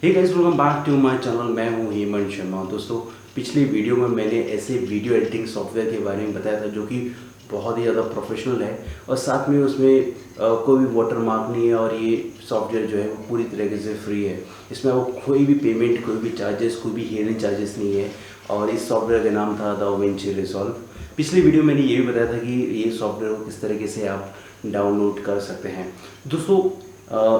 Hey guys, welcome back to my channel. मैं हूं हेमंत शर्मा। दोस्तों, पिछली वीडियो में मैंने ऐसे वीडियो एडिटिंग सॉफ्टवेयर के बारे में बताया था जो कि बहुत ही ज़्यादा प्रोफेशनल है और साथ में उसमें कोई भी वाटर मार्क नहीं है और ये सॉफ्टवेयर जो है वो पूरी तरीके से फ्री है। इसमें वो कोई भी पेमेंट, कोई भी चार्जेस, कोई भी हिडन चार्जेस नहीं है और इस सॉफ्टवेयर का नाम था DaVinci Resolve। पिछली वीडियो मैंने ये भी बताया था कि ये सॉफ्टवेयर को किस तरीके से आप डाउनलोड कर सकते हैं। दोस्तों,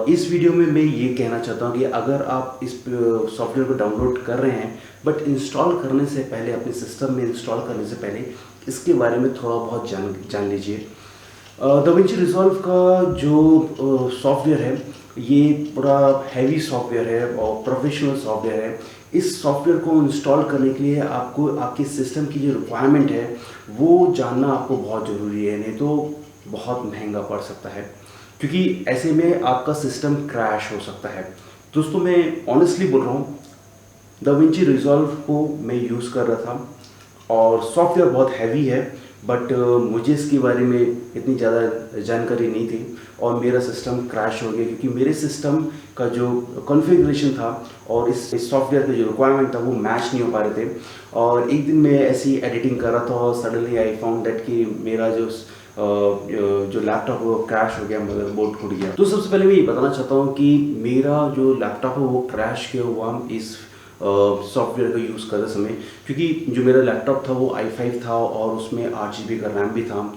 इस वीडियो में मैं ये कहना चाहता हूँ कि अगर आप इस सॉफ्टवेयर को डाउनलोड कर रहे हैं बट इंस्टॉल करने से पहले, अपने सिस्टम में इंस्टॉल करने से पहले इसके बारे में थोड़ा बहुत जान लीजिए। DaVinci Resolve का जो सॉफ्टवेयर है ये पूरा हैवी सॉफ्टवेयर है और प्रोफेशनल सॉफ्टवेयर है। इस सॉफ्टवेयर को इंस्टॉल करने के लिए आपको आपके सिस्टम की जो रिक्वायरमेंट है वो जानना आपको बहुत ज़रूरी है, नहीं तो बहुत महंगा पड़ सकता है क्योंकि ऐसे में आपका सिस्टम क्रैश हो सकता है। दोस्तों, मैं ऑनेस्टली बोल रहा हूँ, DaVinci Resolve को मैं यूज़ कर रहा था और सॉफ्टवेयर बहुत हैवी है बट मुझे इसके बारे में इतनी ज़्यादा जानकारी नहीं थी और मेरा सिस्टम क्रैश हो गया क्योंकि मेरे सिस्टम का जो कॉन्फ़िगरेशन था और इस सॉफ्टवेयर का जो रिक्वायरमेंट था वो मैच नहीं हो पा रहे थे। और एक दिन मैं ऐसी एडिटिंग कर रहा था और सडनली आई फाउंड दैट कि मेरा जो लैपटॉप है वो क्रैश हो गया, मदरबोर्ड टूट गया। तो सबसे पहले मैं ये बताना चाहता हूँ कि मेरा जो लैपटॉप है वो क्रैश किया हुआ इस सॉफ्टवेयर का यूज़ करते समय, क्योंकि जो मेरा लैपटॉप था वो i5 था और उसमें 8 GB का रैम भी था।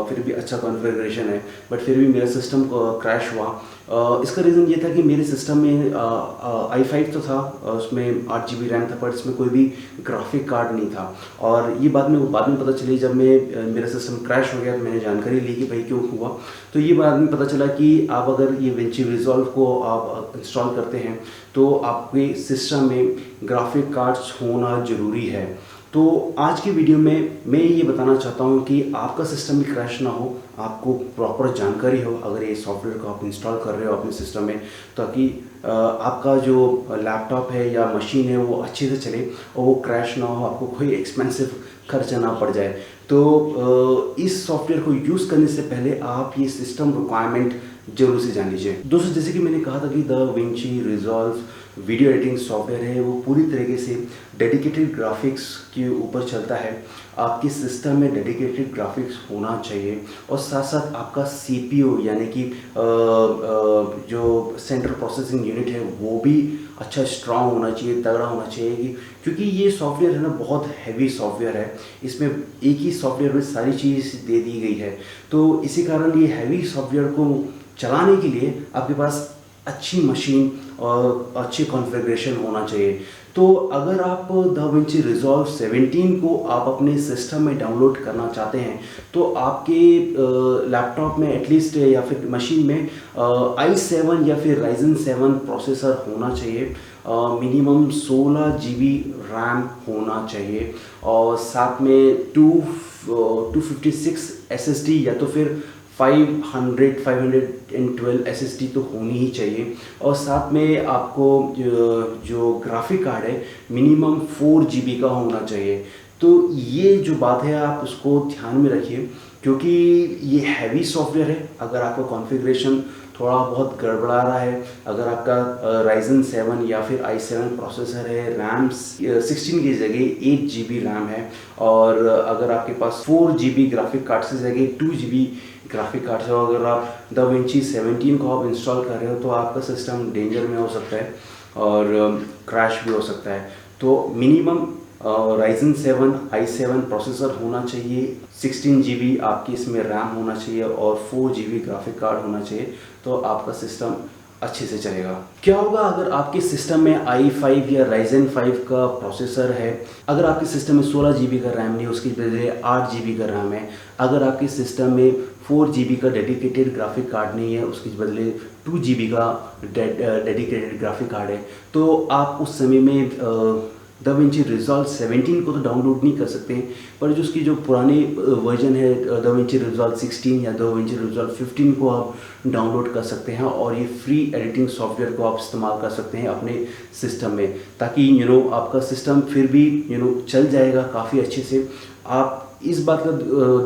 फिर भी अच्छा कॉन्फ़िगरेशन है बट फिर भी मेरा सिस्टम क्रैश हुआ। इसका रीज़न ये था कि मेरे सिस्टम में i5 तो था, उसमें 8 GB रैम था पर इसमें कोई भी ग्राफिक कार्ड नहीं था। और ये बाद में पता चली जब मेरा सिस्टम क्रैश हो गया तो मैंने जानकारी ली कि भाई क्यों हुआ। तो ये बाद में पता चला कि आप अगर ये DaVinci Resolve को आप इंस्टॉल करते हैं तो आपके सिस्टम में ग्राफिक कार्ड्स होना ज़रूरी है। तो आज की वीडियो में मैं ये बताना चाहता हूँ कि आपका सिस्टम भी क्रैश ना हो, आपको प्रॉपर जानकारी हो अगर ये सॉफ्टवेयर को आप इंस्टॉल कर रहे हो अपने सिस्टम में, ताकि आपका जो लैपटॉप है या मशीन है वो अच्छे से चले और वो क्रैश ना हो, आपको कोई एक्सपेंसिव खर्चा ना पड़ जाए। तो इस सॉफ्टवेयर को यूज़ करने से पहले आप ये सिस्टम रिक्वायरमेंट जरूर से जान लीजिए। दोस्तों, जैसे कि मैंने कहा था कि DaVinci Resolve video editing software है, वो पूरी तरीके से डेडिकेटेड ग्राफिक्स के ऊपर चलता है। आपके सिस्टम में डेडिकेटेड ग्राफिक्स होना चाहिए और साथ साथ आपका CPU यानी कि जो सेंट्रल प्रोसेसिंग यूनिट है वो भी अच्छा स्ट्रांग होना चाहिए, तगड़ा होना चाहिए क्योंकि ये सॉफ्टवेयर है ना बहुत हैवी सॉफ्टवेयर है। इसमें एक ही सॉफ्टवेयर में सारी चीज़ दे दी गई है, तो इसी कारण ये हैवी सॉफ्टवेयर को चलाने के लिए आपके पास अच्छी मशीन और अच्छी कॉन्फ़िगरेशन होना चाहिए। तो अगर आप DaVinci Resolve 17 को आप अपने सिस्टम में डाउनलोड करना चाहते हैं तो आपके लैपटॉप में एटलीस्ट या फिर मशीन में i7 या फिर Ryzen 7 प्रोसेसर होना चाहिए। मिनिमम 16 GB रैम होना चाहिए और साथ में 256 SSD या तो फिर 512 SSD तो होनी ही चाहिए। और साथ में आपको जो ग्राफिक कार्ड है मिनिमम 4 GB का होना चाहिए। तो ये जो बात है आप उसको ध्यान में रखिए क्योंकि ये हैवी सॉफ्टवेयर है। अगर आपका कॉन्फ़िगरेशन थोड़ा बहुत गड़बड़ा रहा है, अगर आपका Ryzen 7 या फिर i7 प्रोसेसर है, रैम 16 की जगह 8 GB रैम है और अगर आपके पास 4 GB ग्राफिक कार्ड से जगह 2 GB ग्राफिक कार्ड है, अगर आप DaVinci 17 को आप इंस्टॉल कर रहे हो तो आपका सिस्टम डेंजर में हो सकता है और क्रैश भी हो सकता है। तो मिनिमम Ryzen 7 i7 प्रोसेसर होना चाहिए, 16 GB आपकी इसमें रैम होना चाहिए और 4 GB ग्राफिक कार्ड होना चाहिए, तो आपका सिस्टम अच्छे से चलेगा। क्या होगा अगर आपके सिस्टम में i5 या Ryzen 5 का प्रोसेसर है, अगर आपके सिस्टम में 16 GB का रैम नहीं, उसकी बजाय 8 GB का रैम है, अगर आपके सिस्टम में 4 GB का डेडिकेटेड ग्राफिक कार्ड नहीं है, उसके बदले 2 GB का डेडिकेटेड ग्राफिक कार्ड है, तो आप उस समय में DaVinci Resolve 17 को तो डाउनलोड नहीं कर सकते हैं, पर जो उसकी जो पुरानी वर्जन है DaVinci Resolve 16 या DaVinci Resolve 15 को आप डाउनलोड कर सकते हैं और ये फ्री एडिटिंग सॉफ्टवेयर को आप इस्तेमाल कर सकते हैं अपने सिस्टम में, ताकि आपका सिस्टम फिर भी चल जाएगा काफ़ी अच्छे से। आप इस बात का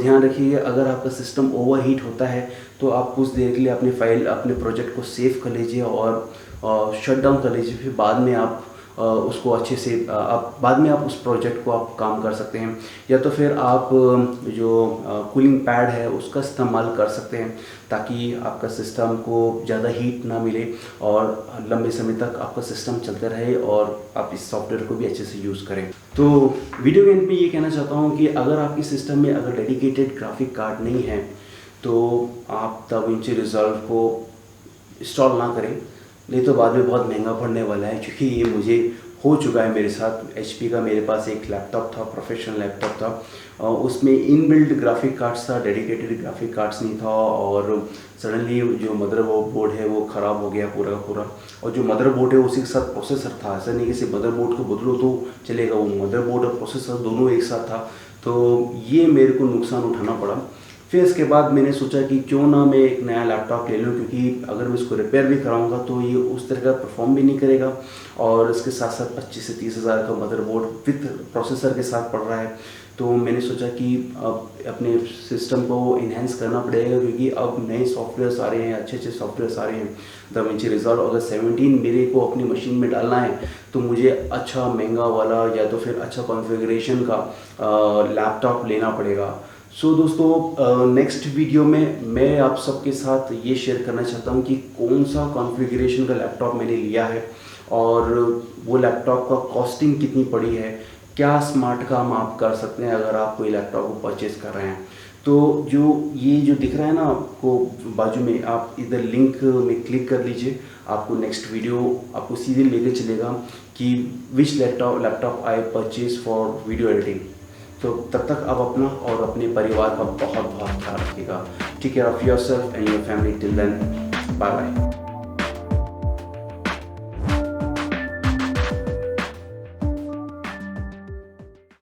ध्यान रखिए, अगर आपका सिस्टम ओवरहीट होता है तो आप कुछ देर के लिए अपनी फाइल अपने प्रोजेक्ट को सेव कर लीजिए और शट डाउन कर लीजिए। फिर बाद में आप उसको अच्छे से बाद में आप उस प्रोजेक्ट को आप काम कर सकते हैं, या तो फिर आप जो कूलिंग पैड है उसका इस्तेमाल कर सकते हैं, ताकि आपका सिस्टम को ज़्यादा हीट ना मिले और लंबे समय तक आपका सिस्टम चलता रहे और आप इस सॉफ्टवेयर को भी अच्छे से यूज़ करें। तो वीडियो के एंड में ये कहना चाहता हूँ कि अगर आपके सिस्टम में अगर डेडिकेटेड ग्राफिक कार्ड नहीं है तो आप DaVinci Resolve को इंस्टॉल ना करें, नहीं तो बाद में बहुत महंगा पड़ने वाला है, क्योंकि ये मुझे हो चुका है मेरे साथ। HP का मेरे पास एक लैपटॉप था, प्रोफेशनल लैपटॉप था, उसमें इनबिल्ट ग्राफिक कार्ड्स था, डेडिकेटेड ग्राफिक कार्ड्स नहीं था, और सडनली जो मदरबोर्ड है वो ख़राब हो गया पूरा का पूरा। और जो मदरबोर्ड है उसी के साथ प्रोसेसर था, ऐसा नहीं कि सिर्फ मदरबोर्ड को बदलो तो चलेगा, वो मदरबोर्ड और प्रोसेसर दोनों एक साथ था, तो ये मेरे को नुकसान उठाना पड़ा। फिर इसके बाद मैंने सोचा कि क्यों ना मैं एक नया लैपटॉप ले लूँ, क्योंकि अगर मैं इसको रिपेयर भी कराऊंगा तो ये उस तरह का परफॉर्म भी नहीं करेगा, और इसके साथ साथ 25 से 30 हज़ार का मदरबोर्ड विथ प्रोसेसर के साथ पड़ रहा है। तो मैंने सोचा कि अब अपने सिस्टम को इन्हेंस करना पड़ेगा, क्योंकि अब नए सॉफ्टवेयर्स आ रहे हैं, अच्छे अच्छे सॉफ्टवेयर्स आ रहे हैं। DaVinci Resolve अगर 17 मेरे को अपनी मशीन में डालना है तो मुझे अच्छा महंगा वाला या तो फिर अच्छा कॉन्फ़िगरेशन का लैपटॉप लेना पड़ेगा। सो दोस्तों, नेक्स्ट वीडियो में मैं आप सबके साथ ये शेयर करना चाहता हूँ कि कौन सा कॉन्फ़िगरेशन का लैपटॉप मैंने लिया है और वो लैपटॉप का कॉस्टिंग कितनी पड़ी है, क्या स्मार्ट काम आप कर सकते हैं अगर आप कोई लैपटॉप को परचेज़ कर रहे हैं। तो ये जो दिख रहा है ना आपको बाजू में, आप इधर लिंक में क्लिक कर लीजिए, आपको नेक्स्ट वीडियो आपको सीधे लेके चलेगा कि which laptop I purchase for video editing. तो तब तक आप अपना और अपने परिवार का बहुत बहुत ख्याल रखिएगा। Take care of yourself and your family till then, bye bye.